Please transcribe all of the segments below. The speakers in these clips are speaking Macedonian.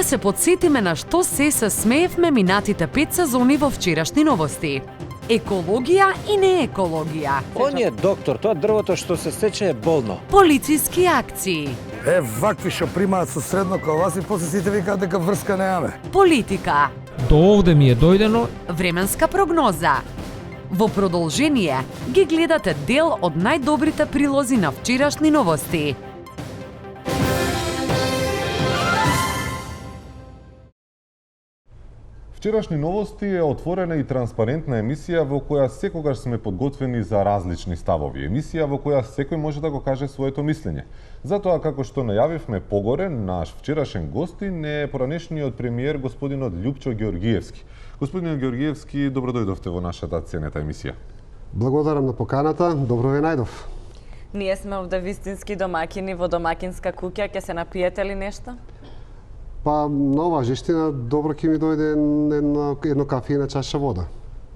се подсетиме на што се смеевме минатите 5 сезони во вчерашни новости. Екологија и не екологија. Он е доктор, тоа дрвото што се сече е болно. Полициски акции. Вакви што примаат со средно као вас и после сите викаат дека врска немаме. Политика. До овде ми е дојдено. Временска прогноза. Во продолжение ги гледате дел од најдобрите прилози на вчерашни новости. Вчерашни новости е отворена и транспарентна емисија во која секогаш сме подготвени за различни ставови. Емисија во која секој може да го каже своето мислење. Затоа, како што најавивме погоре, наш вчерашен гостин е поранешниот премиер господинот Љупчо Ѓоргиевски. Господин Ѓоргиевски, добро дојдовте во нашата ценета емисија. Благодарам на поканата, добро ве најдов. Ние сме овде вистински домакини во домакинска куќа, ќе се напиете ли нешто? Па, на оваа жештина добро ќе ми дојде едно кафе и една чаша вода.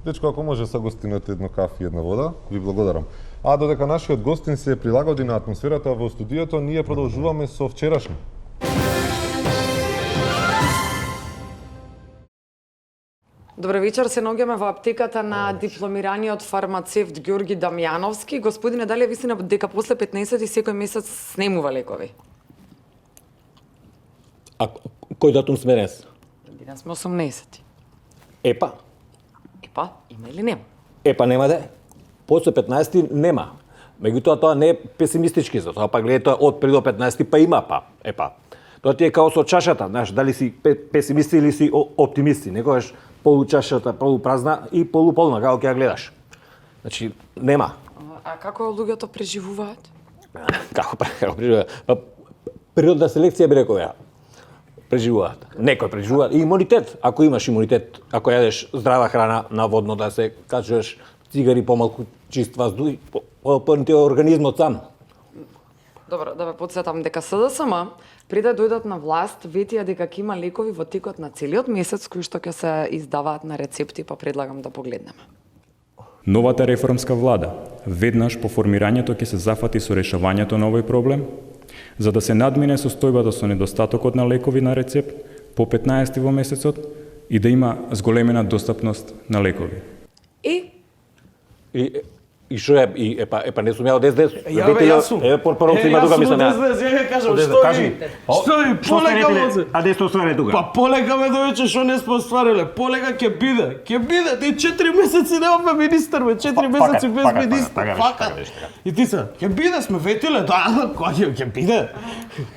Дечко, ако може са гостинот едно кафе и една вода, ви благодарам. А додека нашиот гостин се прилагоди на атмосферата во студиото, ние продолжуваме со вчерашни. Добро вечер, се наоѓаме во аптеката на дипломираниот фармацевт Ѓорги Дамјановски. Господине, дали е вистина дека после 15 секој месец снемува лекови? А кој датум сме днес? Денес сме 18. Епа, Има или нема? нема де. После 15 нема. Меѓутоа тоа не е песимистички, затоа па гледате од пред до 15 па има Тоа ти е као со чашата, знаеш, дали си песимисти или си оптимисти. Некогаш получашата полупразна и полуполна, како ќе ја гледаш. Значи, нема. А како луѓето преживуваат? Како преживуваат? Природна селекција би рекол ја. Преживуваат. Некој преживува. И имунитет. Ако имаш имунитет, ако јадеш здрава храна, наводно да се качуваш цигари, помалку чист воздух, попълни организмот сам. Добро, да ве подсетам дека СДСМ пред да дојдат на власт ветија дека ќе има лекови во текот на целиот месец кои што ќе се издаваат на рецепти, па предлагам да погледнеме. Новата реформска влада веднаш по формирањето ќе се зафати со решавањето на овој проблем, за да се надмине состојбата со недостатокот на лекови на рецепт по 15 во месецот и да има зголемена достапност на лекови. И што е, епа не сум јао 10. Ја бе, јас сум. Пророк има тука мислам. Ја ќе кажам, што ви полека возе? А десто ствари тука? Па полека ме довече, што не сме оствариле. Полека ќе биде. Ти 4 месеци немаме министер, бе, 4 месеци без министер. Фака. И ти се, ќе биде, сме ветиле, да, кога ќе биде.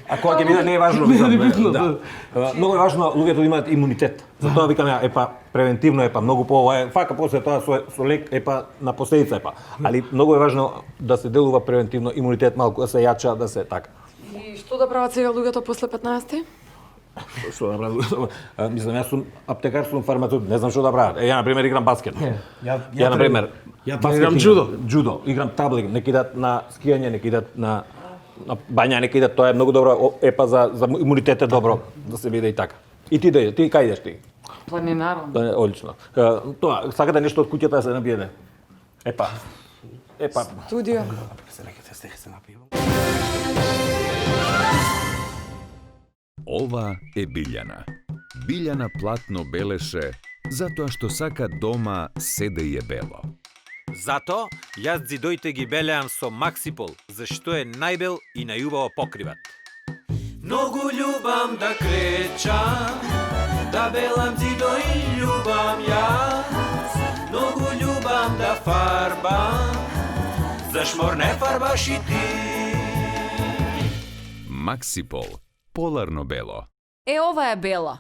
А кога ќе биде не е важно. Не е битно, да. Многу е важно луѓето да имаат имунитет. Затоа викам ја, превентивно многу фака после тоа со лек на последица али многу е важно да се делува превентивно, имунитет малку да се јача, да се така. И што да прават сега луѓето после 15? Што да прават? Мислам, јас сум аптекар, сум фармацевт, не знам што да прават. Ја на пример играм баскет. Ја на пример играм джудо, играм таблик, неки идат на скијање, неки идат на бања, неки идат, тоа е многу добро, за имунитет е добро да се биде и така. И ти кај идеш ти? Планинарам. Одлично. Тоа, сакате нешто од куќата да се набиеде? Студио. Ова е Билјана. Билјана платно белеше затоа што сака дома се да е бело. Зато јас зидоите ги белеам со Максипол, зашто е најбел и најубаво покриват. Многу љубам да кречам, да белам зидои љубам јас. Многу љубам да фарбам, зашмор не фарбаш и ти. Максипол. Поларно бело. Ова е бело.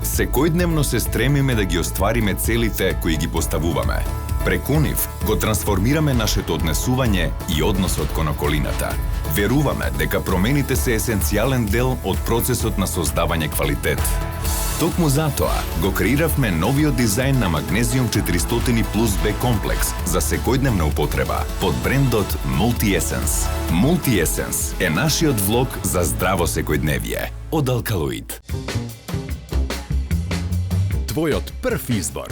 Секојдневно се стремиме да ги оствариме целите кои ги поставуваме. Преку нив го трансформираме нашето однесување и односот кон околината. Веруваме дека промените се есенцијален дел од процесот на создавање квалитет. Токму затоа го креиравме новиот дизајн на Магнезиум 400 плюс Б комплекс за секојдневна употреба под брендот Multi-Essence. Multi-Essence е нашиот влог за здраво секојдневие од Алкалоид. Твојот прв избор.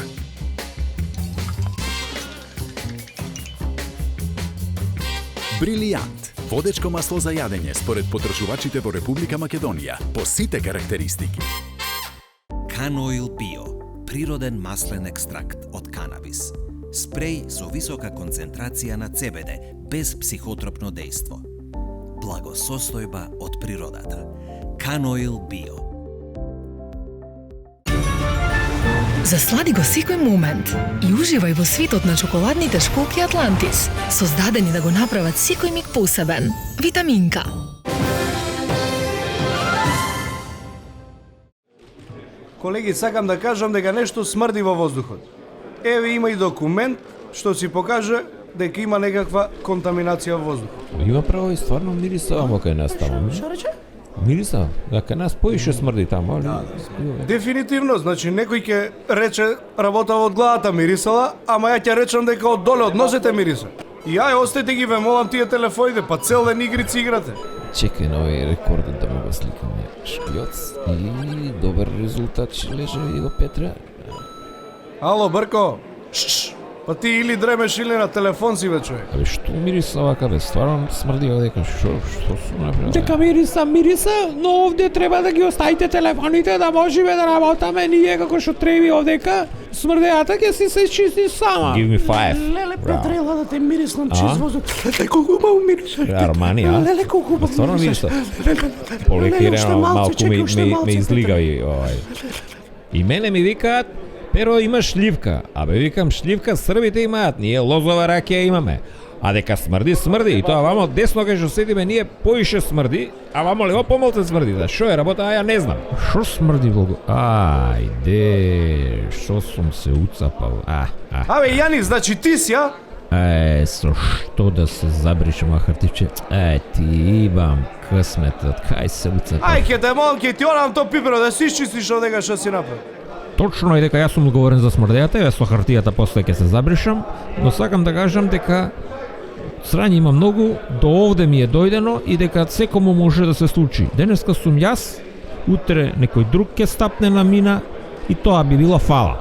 Брилијант. водечко масло за јадење според потржувачите во Република Македонија по сите карактеристики. Canoil Bio, природен маслен екстракт од канабис. Спреј со висока концентрација на CBD, без психотропно дејство. Благосостојба од природата. Canoil Bio. Заслади го секој момент и уживај во светот на чоколадните школки Атлантис, создадени да го направат секој миг посебен. Витаминка. Колеги, сакам да кажам дека нешто смрди во воздухот. Еве има и документ што си покаже дека има некаква контаминација во воздухот. Има право и стварно мириса омо кај нас таму. Што рече? Мириса, кај нас поише смрди таму, али? Дефинитивно, значи некој ќе рече работава од главата мирисала, ама ја ќе речам дека од доле од носете мириса. И ја остајте ги вемолам тие телефоните, па цел ден игрици играте. Чекај на овој рекорден да му го сликаме. Шпиоц и добар резултат ще леже и го Петра. Ало, Брко. Па ти или дремеш или на телефон си, бе, човек. Абе, што мириса вака, бе? Стварно смрди овдека. Што сум направил? Дека мириса, но овде треба да ги оставите телефоните да можеме да работаме ние како што треби овдека. Смрдејата ќе се чисти сама. Give me 5. Леле, Петра, ела да те мириснам чист воздух. Леле, колку убаво мирише. Армани, а? Леле, колку убаво стварно мирише. Полекирено малку ме излигави. И мене ми викаат, Pero има шливка. Абе викам, шливка србите имаат, ние лозова ракија имаме. А дека смрди, смрди. И тоа вамо десно кај што седиме ние поише смрди, а вамо лево помалку смрди. Да што е работа, а ја не знам. Што смрди волго? Ајде, што сум се уцапал. Абе Јани, значи ти си, а? Со што да се забришам, Хартивче? Ти имам късметот, кај се уцапал. Ај, ке те молам, ке ти орам то пиперо да си изчистиш одека што си направил. Точно е дека јас сум одговорен за смрдејата, ја со хартијата после ќе се забришам, но сакам да кажам дека срање има многу, до овде ми е дојдено и дека секому може да се случи. Денеска сум јас, утре некој друг ќе стапне на мина и тоа би било фала.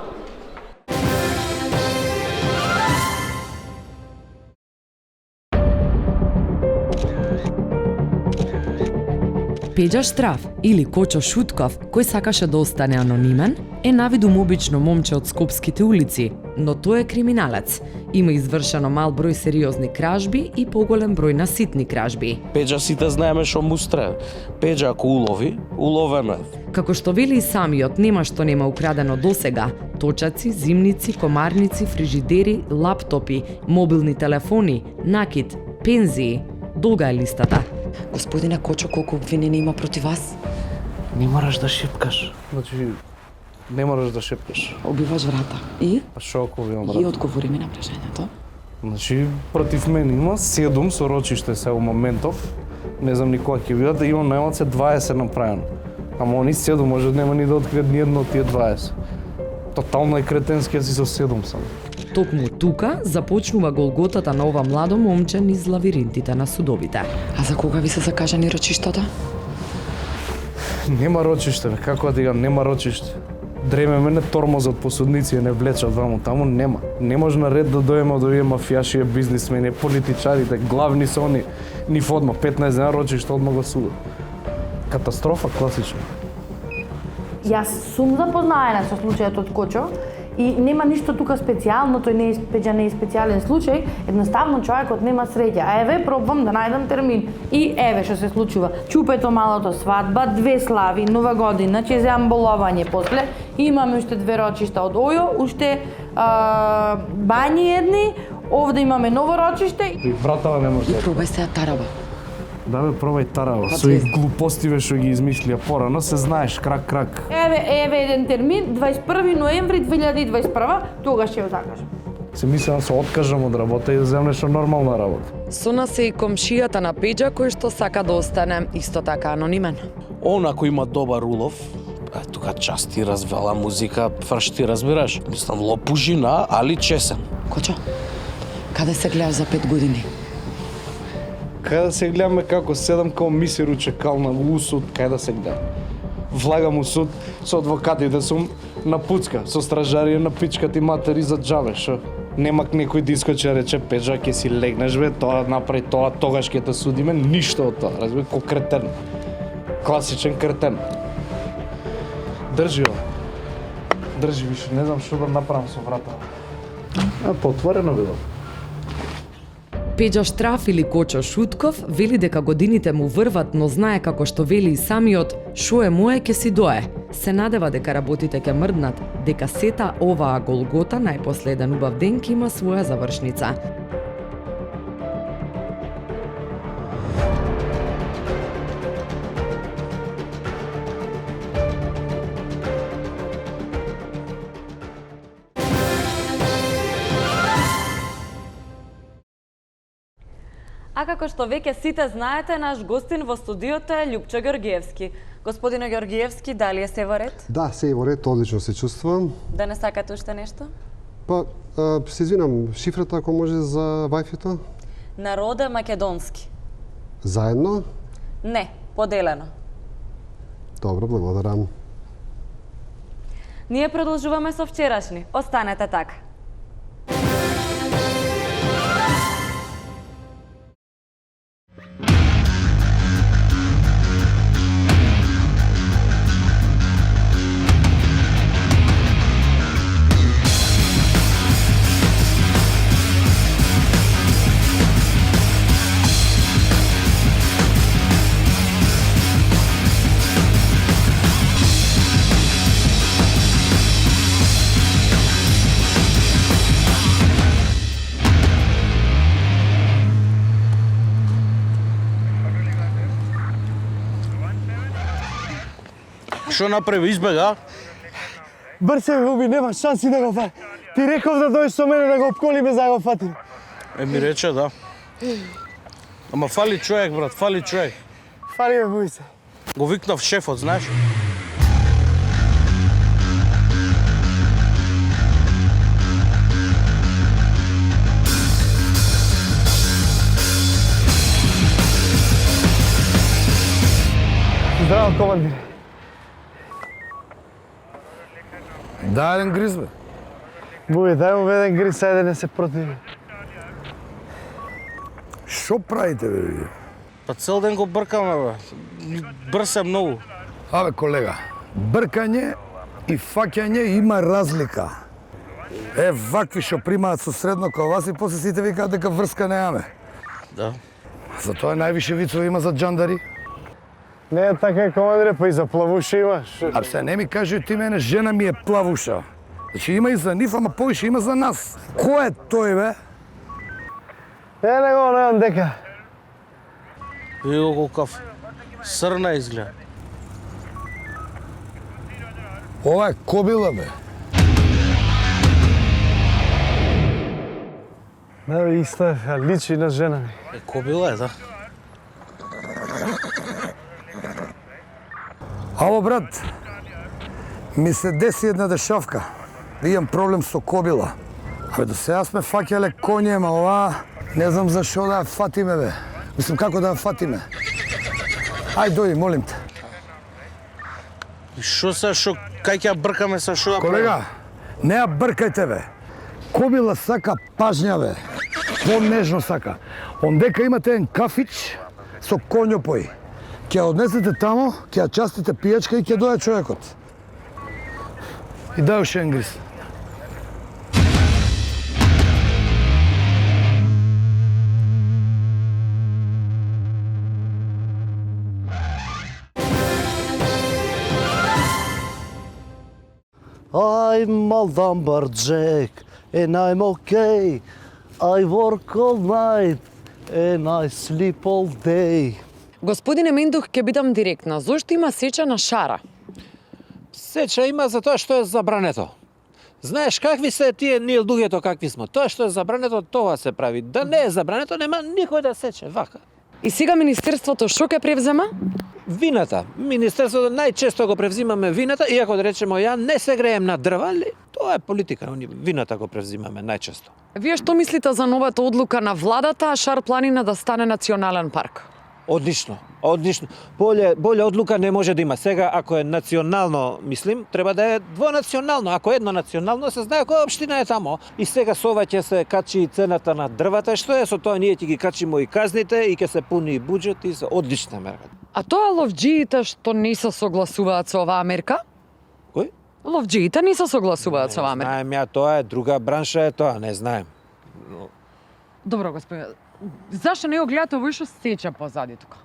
Пеđa Штраф или Кочо Шутков, кој сакаше да остане анонимен, е навидум обично момче од скопските улици, но тој е криминалец. Има извршено мал број сериозни кражби и поголем број на ситни кражби. Пеđa сите знаеме што му стре. Пеđa ако улови, уловено. Како што вели и самиот, нема што нема украдено досега. Точаци, зимници, комарници, фрижидери, лаптопи, мобилни телефони, накид, пензии. Долга е листата. Господине Кочо, колку обвинени има против вас? Не мораш да шепкаш. Значи, не мораш да шепкаш. Обиваш врата. И? А шо ако обивам врата? И одговори ми на прашањето. Значи, против мене има 7 со рочиште се у моментов. Не знам ни кога ќе бидат, да имам најмалце 20 направено. Ама они 7 може нема ни да откријат ни едно од тие 20. Тотално е кретенски, си со 7 сам. Токму тука започнува голготата на ова младо момче низ лавиринтите на судовите. А за кога ви се закажани рочиштата? Нема рочиште, како да дигам, нема рочиште. Дреме мене тормозот по судници не влечат ваму, таму нема. Не може на ред да дојдеме од овие мафијаши, бизнисмени, политичарите, главни се они, ни одма 15 дена рочиште одма го судат. Катастрофа класична. Јас сум запознаена со случајот од Кочо и нема ништо тука специјално, тој не е специјален случај, едноставно човекот нема среќа. А еве пробвам да најдам термин. И еве што се случува. Чупето малото свадба, 2 слави, нова година, ќе земам боловање после. Имаме уште 2 рочишта од Ојо, уште бањи едни, овде имаме ново рочиште. И братава не може. И пробај се тараба. Да бе, пробај тараба. Со и глупостиве што ги измислија порано, се знаеш, крак. Еве еден термин, 21 ноември 2021, тогаш ќе ја закажам. Се мислам да се откажам од работа и да земам нешто нормална работа. Со нас е и комшијата на Пеđa кој што сака да остане исто така анонимен. Он ако има добар улов, тука части, развела музика, фршти, разбираш? Мислам, лопужина, али чесен. Кочо, каде се гледаш за 5 години? Кај да се гледаме како седам као мисер у чекална у суд, кај да се гледам. Влагам у суд со адвокатите сум на пуцка, со стражарија на пичкати матери за џабе, шо? Нема некој да искочи да рече Педжа ќе си легнеш бе, тоа направи тоа, тогаш ќе те судиме, ништо од тоа, разбира, ко кретен. Класичен кретен. Држи го. Држи више, не знам што да направам со врата. Потворено било. Пеđа Штраф или Кочо Шутков вели дека годините му врват, но знае како што вели и самиот, шо е мое ке си дое. Се надева дека работите ќе мрднат, дека сета оваа голгота најпоследен убав ден ќе има своја завршница. А како што веќе сите знаете, наш гостин во студиото е Љупчо Ѓоргиевски. Господино Ѓоргиевски, дали е се во ред? Да, се е во ред, одлично се чувствувам. Да не сакате уште нешто? Па, се извинам, шифрата ако може за Wi-Fi-то? Народе македонски. Заедно? Не, поделено. Добро, благодарам. Ние продолжуваме со вчерашни. Останете така. Што направи, избега? Брце губи, нема шанси да го фати. Ти реков да дојдеш со мене да го обколиме за да го фатиме. Ми рече, да. Ама фали човек, брат, фали човек. Фали ме, бој се. Го викнав шефот, знаеш? Здраво, командир. Дай еден гриз, бе. Буј, дај му еден гриз, ајде не се противи. Шо правите, бе, вие? Па цел ден го бркаме, бе. Брсе многу. Абе, колега, бркање и фаќање има разлика. Вакви што примаат со средно као вас и после сите викаат дека врска немаме. Да. Затоа највише вицови има за џандари. Не е така, командире, па и за плавуша имаш. А се не ми кажи ти мене, жена ми е плавуша. Значи има и за нив, ама повише има за нас. Кој е тој, бе? Не го знам дека. Види го колкав срна изгледа. Ова е кобила, бе. Да, бе, исто е, личи на жена ми. Кобила е, да. Ало, брат, ми се деси една дешавка. Имам проблем со кобила. Абе, до сега сме фаќале коње, ма ова не знам зашо да ја фатиме, бе. Мислам, како да ја фатиме. Ај, дојди, молим те. И шо се, шо, кај ќе ја бркаме се, шо да Колега, не ја бркајте, бе. Кобила сака пажња, бе. По-нежно сака. Ондека имате еден кафич со конјопој. Ќе ја однесете тамо, ќе ја частите пијачка и ќе дојде човекот. И дај уште еден гриз. I'm Maldambar Jack and I'm okay. I work all night and I sleep all day. Господине Мендух, ќе бидам директна. Зошто има сеча на шара? Сеча има за тоа што е забрането. Знаеш какви се тие ние луѓето какви сме. Тоа што е забрането, тоа се прави. Да не е забрането, нема никој да сече, вака. И сега Министерството шо ќе превзема? Вината. Министерството најчесто го превзимаме вината, иако да речемо ја не се греем на дрва, тоа е политика, вината го превзимаме најчесто. Вие што мислите за новата одлука на владата, Шар планина да стане национален парк? Одлично, одлично. Боле одлука не може да има. Сега, ако е национално, мислим, треба да е двонационално. Ако е еднонационално, се знае која општина е тамо. И сега со ова ќе се качи цената на дрвата. Што е со тоа? Ние ќе ги качимо и казните и ќе се пуни и буџет и се одлична мерка. А тоа ловџиите што не се согласуваат со оваа мерка? Кој? Ловџиите не се согласуваат со оваа мерка. Знаем ја, тоа е друга бранша е тоа, не знаем. Добро, господине. Зашто не го гледате овој што сече позади тука?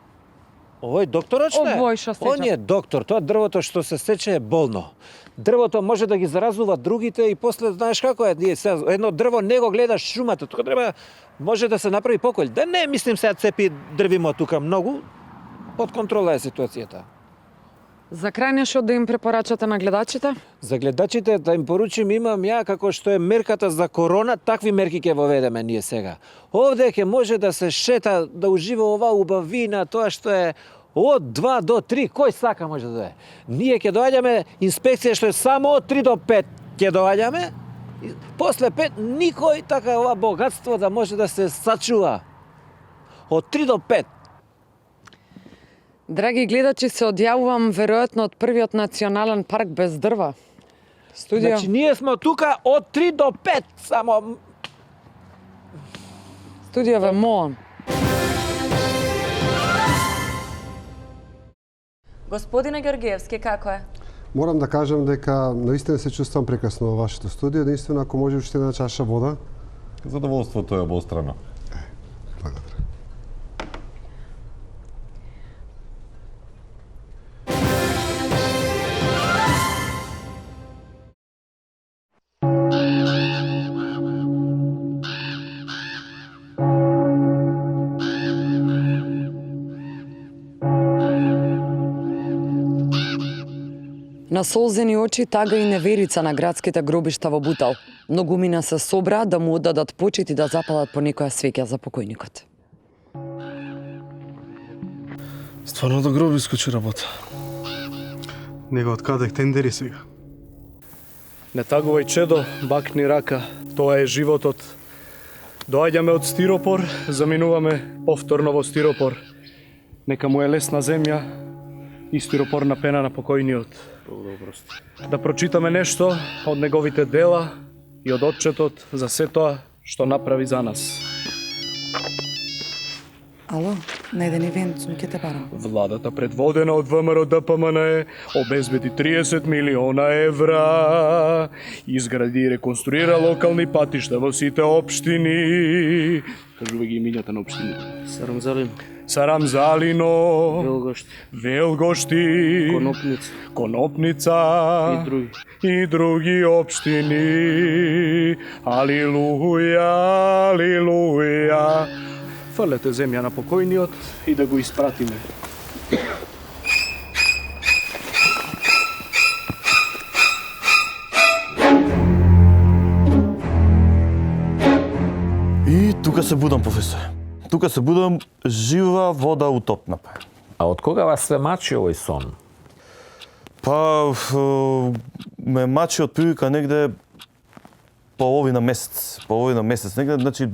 Овој докторочно е? Овој што сече. Он е доктор, тоа дрвото што се сече е болно. Дрвото може да ги заразува другите и после знаеш како е, ние едно дрво не го гледаш шумата, тука треба може да се направи поколј. Да не мислим сега цепи дрвимо тука многу, под контрола е ситуацијата. За крај нешто да им препорачате на гледачите? За гледачите да им поручим имам ја како што е мерката за корона, такви мерки ќе воведеме ние сега. Овде ќе може да се шета, да ужива оваа убавина, тоа што е од 2 до 3, кој сака може да е. Ние ќе доаѓаме инспекција што е само од 3 до 5 ќе доаѓаме. После 5 никој така ова богатство да може да се сачува. Од 3 до 5. Драги гледачи, се одјавувам веројатно од првиот национален парк без дрва. Студио. Значи ние сме тука од 3 до 5, само Студио ве молам. Господине Георгиевски, како е? Морам да кажам дека наистина се чувствам прекрасно во вашето студио, единствено ако може уште една чаша вода. Задоволството е обострано. Благодарам. На солзени очи тага и неверица на градските гробишта во Бутал. Многумина се собраа да му оддадат почит и да запалат по некоја свеќа за покојникот. Стварно до гроб искочи работа. Него откадех тендери сега. Не тагувај чедо, бакни рака. Тоа е животот. Доаѓаме од стиропор, заминуваме повторно во стиропор. Нека му е лесна земја и стиропорна пена на покојниот. Да прочитаме нешто од неговите дела и од отчетот за се тоа што направи за нас. Ало, на еден ивент сум ќе те барам. Владата предводена од ВМРО ДПМН обезбеди 30 милиона евра, изгради и реконструира локални патишта во сите општини. Кажувај ги имињата на општините. Сарамзалино, Велгошти, Конопница и други општини. Алилуја, алилуја. Фрлете земја на покојниот и да го испратиме. И тука се будам, професор. Тука се будам жива вода утопна. А од кога вас се мачи овој сон? Па, ме мачи од прилика негде половина месец. Негде, значи,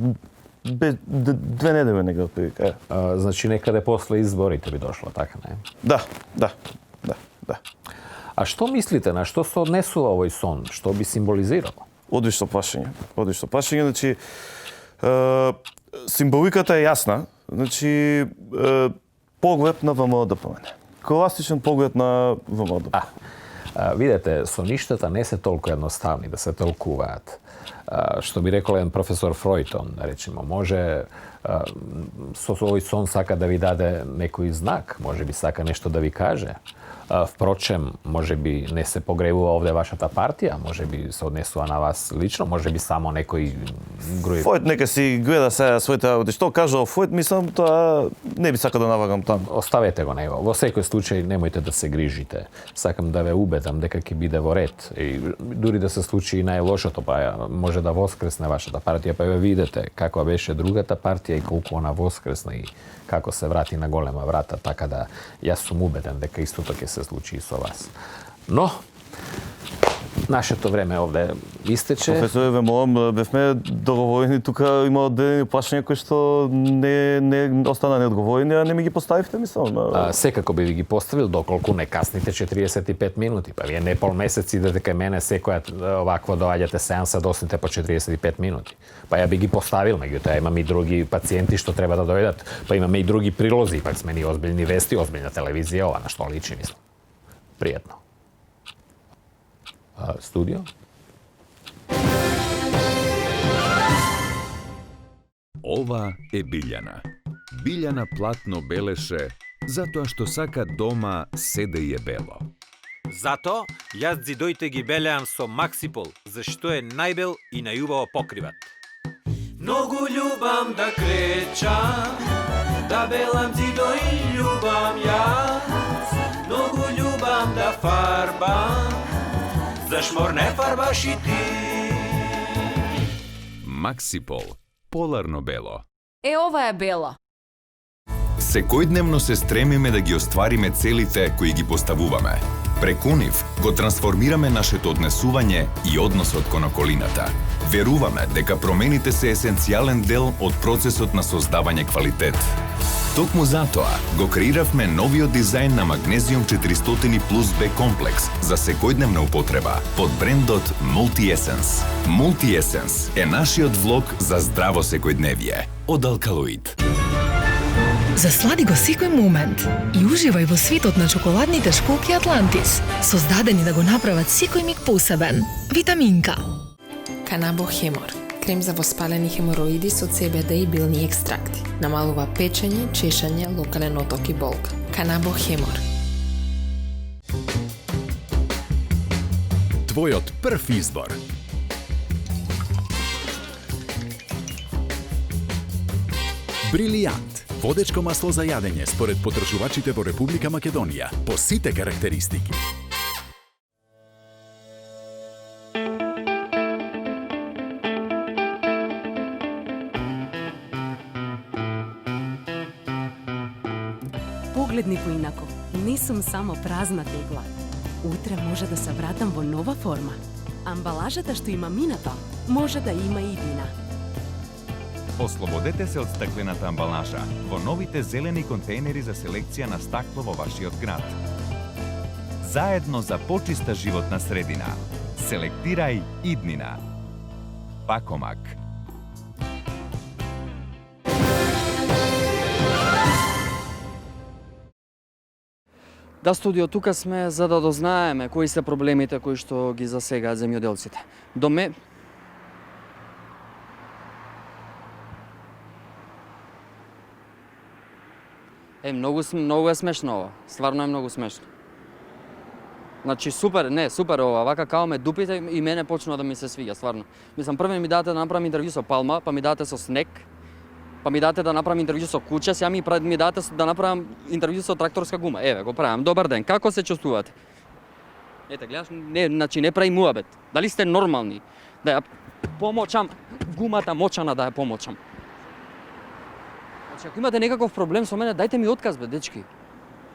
2 недели негде од прилика. Значи некаде после изборите би дошло, така не? Да. А што мислите, на што се однесува овој сон? Што би символизирал? Одлично прашање, значи, символиката е јасна, значи поглед на ВМРО ДПМН. Класичен поглед на ВМРО ДПМН. Видете, соништата не се толку едноставни да се толкуваат. Што би рекол еден професор Фројтон, речемо, може со овој сон сака да ви даде некој знак, може би сака нешто да ви каже. Впрочем, може би не се погревува овде вашата партија, може би се однесува на вас лично, може би само некој груј... Фојт нека си гледа сега своите работи. Што кажал Фојт, мислам, тоа не би сакал да навагам таму. Оставете го него. Во секој случај немојте да се грижите. Сакам да ве убедам дека ќе биде во ред. И дури да се случи и најлошото, па може да воскресне вашата партија, па ве видите каква беше другата партија и колку она воскресна и како се врати на голема врата, така да јас сум убеден дека истото ќе се случи и со вас. Но, нашето време овде Истече. Професоре, ве молам, бевме договорени, тука има одделени прашања кои што не остана неодговорени, а не ми ги поставивте, мислам. Секако би ви ги поставил доколку не касните 45 минути. Па вие не пол месец идете кај мене секоја овакво доаѓате сеанса досните по 45 минути. Па ја би ги поставил, меѓутоа имам и други пациенти што треба да дојдат. Па имаме и други прилози, пак сме ни озбилни вести, озбилна телевизија, ова на што личи, мислам. Пријатно. Студио? Ова е Билјана. Билјана платно белеше затоа што сака дома се да е бело. Зато јас зидоите ги белеам со Максипол, зашто е најбел и најубаво покриват. Многу љубам да кречам, да белам зидои љубам јас. Многу љубам да фарбам, зашмор не фарбаш и ти. Максипол. Поларно бело. Ова е бело. Секојдневно се стремиме да ги оствариме целите кои ги поставуваме. Преку нив го трансформираме нашето однесување и односот кон околината. Веруваме дека промените се есенцијален дел од процесот на создавање квалитет. Токму затоа го креиравме новиот дизајн на Магнезиум 400 плюс Б комплекс за секојдневна употреба под брендот Multi-Essence. Multi-Essence е нашиот влог за здраво секојдневие од Алкалоид. Заслади го секој момент и уживај во светот на чоколадните школки Атлантис, создадени да го направат секој миг посебен. Витаминка. Канабо Хемор. Крем за воспалени хемороиди со CBD и билни екстракти. Намалува печење, чешање, локален оток и болка. Канабо Хемор. Твојот прв избор. Брилијант. Водечко масло за јадење според потржувачите во Република Македонија по сите карактеристики. Погледни поинако. Не сум само празна тегла. Утре може да се вратам во нова форма. Амбалажата што има минато, може да има и иднина. Ослободете се од стаклената амбалажа во новите зелени контейнери за селекција на стакло во вашиот град. Заедно за почиста животна средина. Селектирај иднина. Пакомак. Да, студио, тука сме за да дознаеме кои се проблемите кои што ги засегаат земјоделците. До ме... Многу е смешно ова. Стварно е многу смешно. Значи, супер ова. Вака као ме дупите и мене почнува да ми се свиѓа, стварно. Мислам, прво ми дадете да направам интервју со Палма, па ми дадете со Снег, па ми дадете да направам интервју со Куче, сега ми дадете да направам интервју со тракторска гума. Еве, го правам. Добар ден, како се чувствувате? Ете, гледаш, не прави муабет. Дали сте нормални? Да ја помочам, гумата мочана да ја помочам. Значи, ако имате некаков проблем со мене, дајте ми отказ, бе, дечки.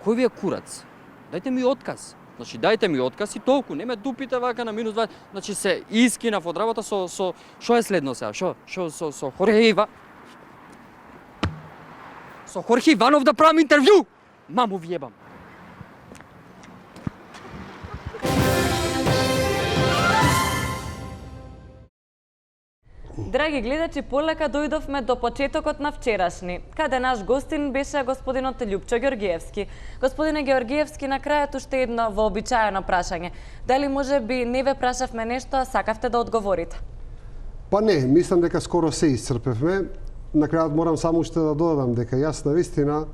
Кој ви е курац? Дајте ми отказ. Значи, дајте ми отказ и толку. Не ме дупите вака на минус 20. Значи, се искинав од работа со... Шо е следно сега? Со Хорхе Ива? Со Хорхе Иванов да правам интервју? Маму ви ебам. Драги гледачи, полека дојдовме до почетокот на вчерашни, каде наш гостин беше господинот Љупчо Ѓорѓиевски. Господине Ѓорѓиевски, на крајот уште едно вообичаено прашање. Дали може би не ве прашавме нешто, а сакавте да одговорите? Па не, мислам дека скоро се исцрпевме. На крајот морам само уште да додадам дека јас навистина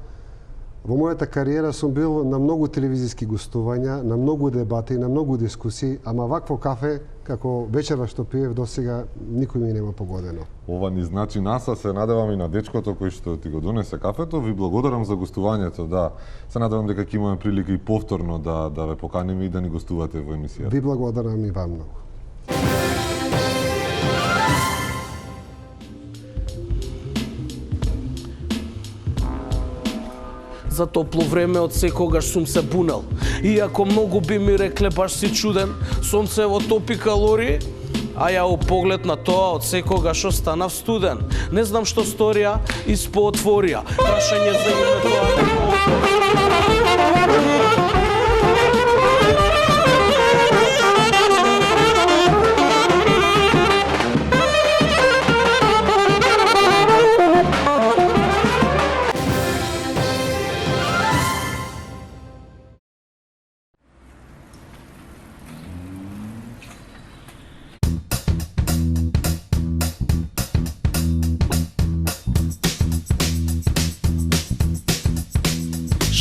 во мојата кариера сум бил на многу телевизиски гостувања, на многу дебати, на многу дискусии, ама вакво кафе како вечера што пиев досега никој ми нема погодено. Ова ни значи нас, а се надевам и на дечкото кој што ти го донесе кафето. Ви благодарам за гостувањето, да. Се надевам дека ќе имаме прилика и повторно да ве поканиме и да ни гостувате во емисијата. Ви благодарам и вам многу. За топло време од секогаш сум се бунел. Иако многу би ми рекле баш си чуден, сонцево топи калории, А ја у поглед на тоа од секогаш останав студен. Не знам што сторија, испоотворија. Прашање за името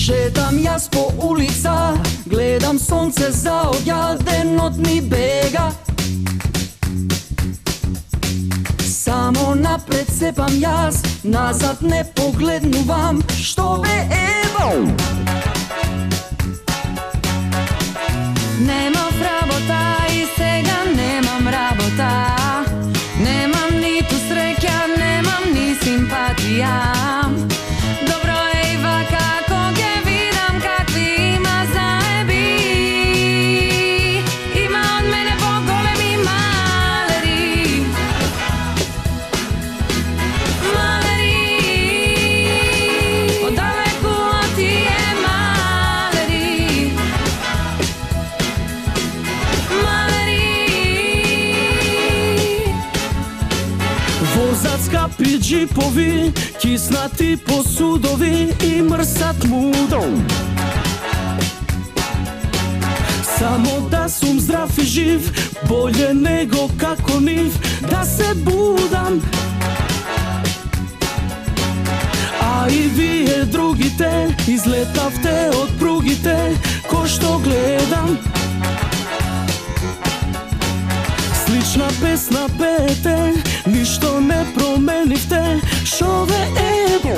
Шетам јас по улица, гледам сонце заоѓа, денот ми бега. Само напред сепам јас, назад не погледнувам, што бе ево. Немам работа и сега немам работа. Немам ниту среќа, немам ни симпатија. Добро е и вака, ко ќе видам какви има заеби. Има од мене поголеми малери. Малери. Одалеку од тие малери. Возат скапи джипови, киснати посудови и мрсат мудро. Само да сум здрав и жив, болje него како нив, да се будам. А и вие другите, излетавте од пругите, ко што гледам. Слична песна пеете, ништо не променивте, шо ве ебо.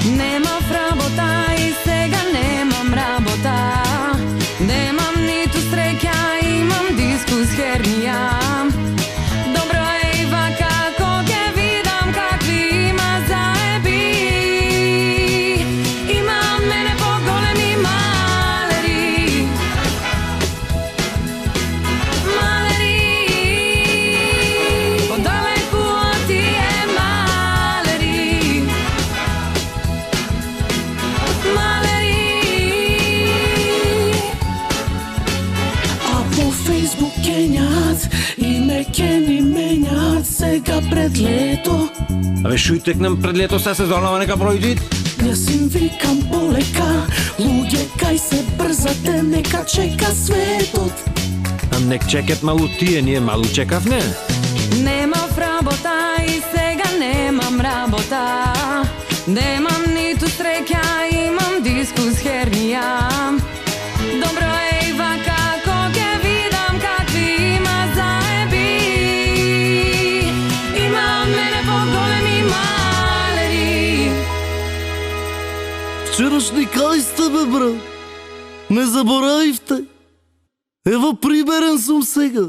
Немам работа и сега немам работа. Немам ниту среќа, имам дискус хернија. Добро е и вака, ко ќе видам какви има заеби. Има од мене поголеми малери. Малери. Одалеку од тие малери. А по Фейсбук кењат и ме ке ни менјат сега пред лето. Абе, шо и текнем пред лето се сезонава нека пројдит? Јас им викам полека, луѓе кај се брзате, нека чека светот. А нек чекат малу тие, ние малу чекавме. Немав работа и сега немам работа. Немам ниту среќа, имам дискус хернија. Добро е и вака, ко ќе видам какви има заеби. Има од мене поголеми малери. Вчерашни кај сте, бе, брат? Не заборавивте? Ево приберен сум сега.